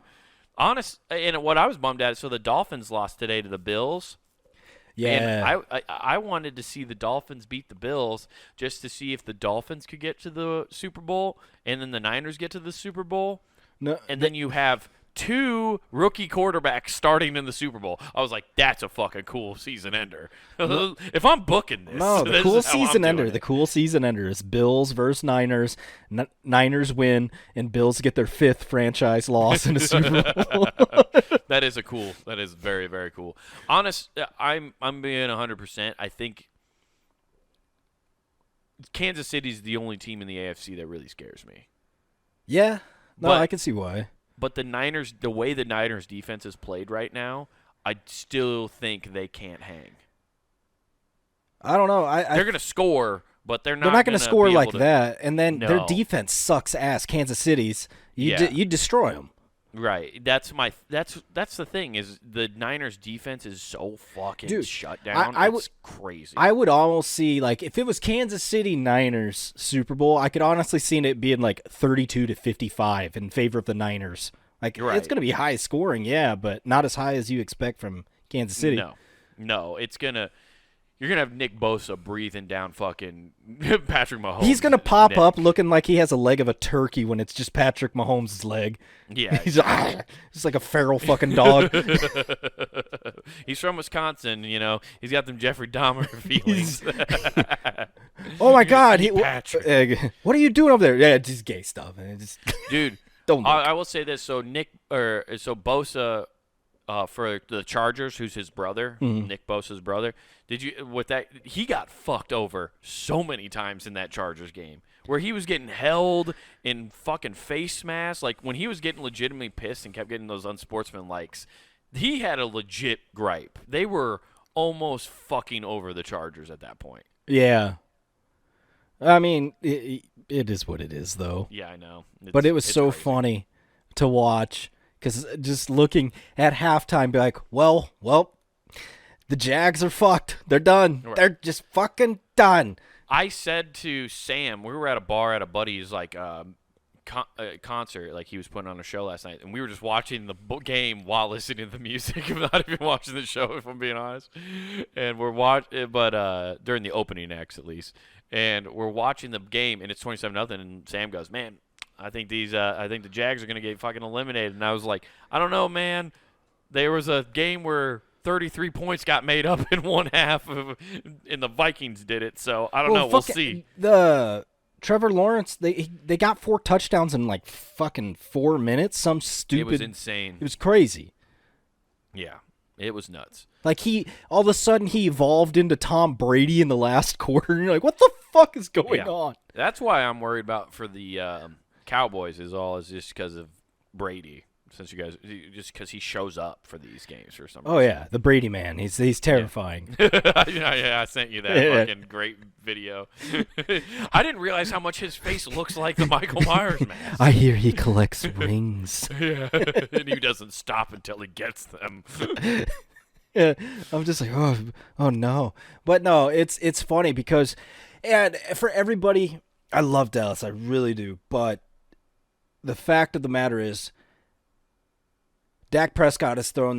honest. And what I was bummed at, so the Dolphins lost today to the Bills. Yeah. And I wanted to see the Dolphins beat the Bills just to see if the Dolphins could get to the Super Bowl and then the Niners get to the Super Bowl. No, and then you have 2 rookie quarterbacks starting in the Super Bowl. I was like, that's a fucking cool season ender. If I'm booking this. No, the cool season ender. The cool season ender is Bills versus Niners. Niners win, and Bills get their 5th franchise loss in the Super Bowl. That is very, very cool. Honest, I'm being 100%. I think Kansas City's the only team in the AFC that really scares me. Yeah. No, I can see why. But the Niners, the way the Niners defense is played right now, I still think they can't hang. I don't know. They're going to score, but they're not going to score like that. And then their defense sucks ass. Kansas City's, you destroy them. Right. That's the thing, is the Niners defense is so fucking shut down. It's crazy. I would almost see, like, if it was Kansas City Niners Super Bowl, I could honestly see it being like 32-55 in favor of the Niners. Like, It's going to be high scoring, yeah, but not as high as you expect from Kansas City. No, it's going to. You're going to have Nick Bosa breathing down fucking Patrick Mahomes. He's going to pop up looking like he has a leg of a turkey when it's just Patrick Mahomes' leg. Yeah. He's just like a feral fucking dog. He's from Wisconsin, you know. He's got them Jeffrey Dahmer feelings. Oh, my God. Patrick. What are you doing over there? Yeah, just gay stuff. Dude, don't I will say this. So Bosa... for the Chargers, who's his brother, Nick Bosa's brother, he got fucked over so many times in that Chargers game, where he was getting held in fucking face masks. Like, when he was getting legitimately pissed and kept getting those unsportsmanlikes, he had a legit gripe. They were almost fucking over the Chargers at that point. Yeah. I mean, it is what it is, though. Yeah, I know. But it was so crazy. funny to watch. Because just looking at halftime, be like, well, the Jags are fucked. They're done. Right. They're just fucking done. I said to Sam, we were at a bar at a buddy's like concert, like he was putting on a show last night, and we were just watching the game while listening to the music. I'm not even watching the show, if I'm being honest. And we're during the opening acts at least, and we're watching the game, and it's 27-0, and Sam goes, man, I think the Jags are going to get fucking eliminated. And I was like, I don't know, man. There was a game where 33 points got made up in one half, and the Vikings did it. So I don't know. We'll see. The Trevor Lawrence, they got 4 touchdowns in like fucking 4 minutes. Some stupid. It was insane. It was crazy. Yeah, it was nuts. Like all of a sudden he evolved into Tom Brady in the last quarter. And you're like, what the fuck is going on? That's why I'm worried about for the Cowboys is just because of Brady. Since you guys, just because he shows up for these games or something. Oh yeah, the Brady man. He's terrifying. Yeah, I sent you that fucking great video. I didn't realize how much his face looks like the Michael Myers mask. I hear he collects rings. Yeah, and he doesn't stop until he gets them. Yeah, I'm just like, oh no. But no, it's funny because, and for everybody, I love Dallas, I really do. But the fact of the matter is, Dak Prescott has thrown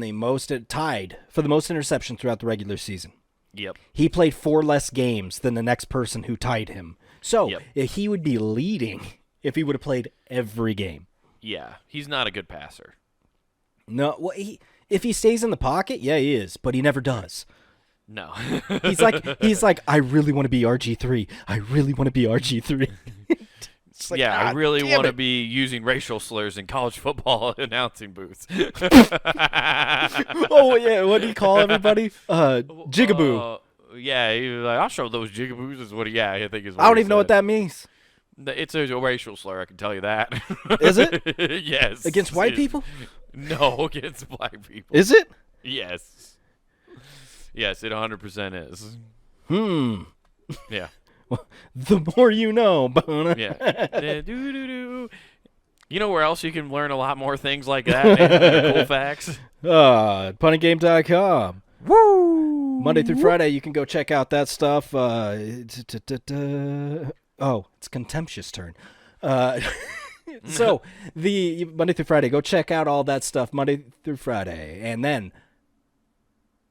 tied for the most interceptions throughout the regular season. Yep. He played 4 less games than the next person who tied him. So he would be leading if he would have played every game. Yeah, he's not a good passer. No, well, if he stays in the pocket, yeah, he is, but he never does. No. he's like, I really want to be RG3. I really want to be RG3. Like, I really want to be using racial slurs in college football announcing booths. Oh, yeah, what do you call everybody? Jigaboo. Yeah, he was like, I'll show those jigaboos is what I think is what I don't even know what that means. It's a racial slur, I can tell you that. Is it? Yes. Against white people? No, against black people. Is it? Yes. Yes, it 100% is. Yeah. The more you know. Yeah. You know where else you can learn a lot more things like that, man? Cool facts? Punninggame.com. Woo! Monday through Friday, you can go check out that stuff. It's Contemptuous turn. So, the Monday through Friday, go check out all that stuff Monday through Friday. And then,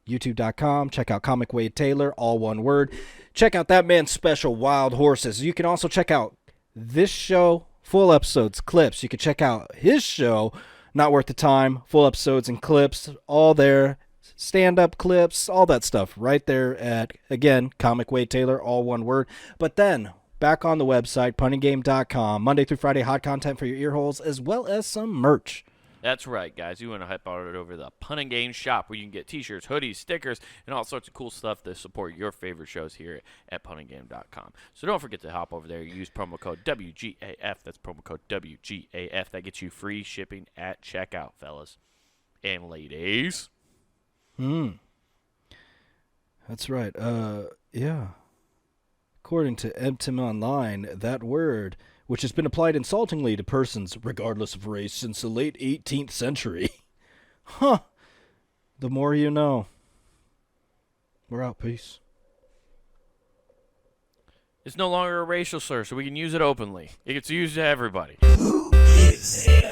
YouTube.com, check out Comic Wade Taylor, all one word. Check out that man's special, Wild Horses. You can also check out this show, full episodes, clips. You can check out his show, Not Worth the Time, full episodes and clips, all there. Stand-up clips, all that stuff right there at, again, Comic Wade Taylor, all one word. But then, back on the website, punninggame.com, Monday through Friday, hot content for your ear holes, as well as some merch. That's right, guys. You want to hype out it over the Pun and Game shop where you can get t-shirts, hoodies, stickers, and all sorts of cool stuff to support your favorite shows here at punninggame.com. So don't forget to hop over there. Use promo code WGAF. That's promo code WGAF. That gets you free shipping at checkout, fellas and ladies. That's right. Yeah. According to Emptim Online, that word, which has been applied insultingly to persons regardless of race since the late 18th century. Huh. The more you know. We're out. Peace. It's no longer a racial slur, so we can use it openly. It gets used to everybody. Who is here?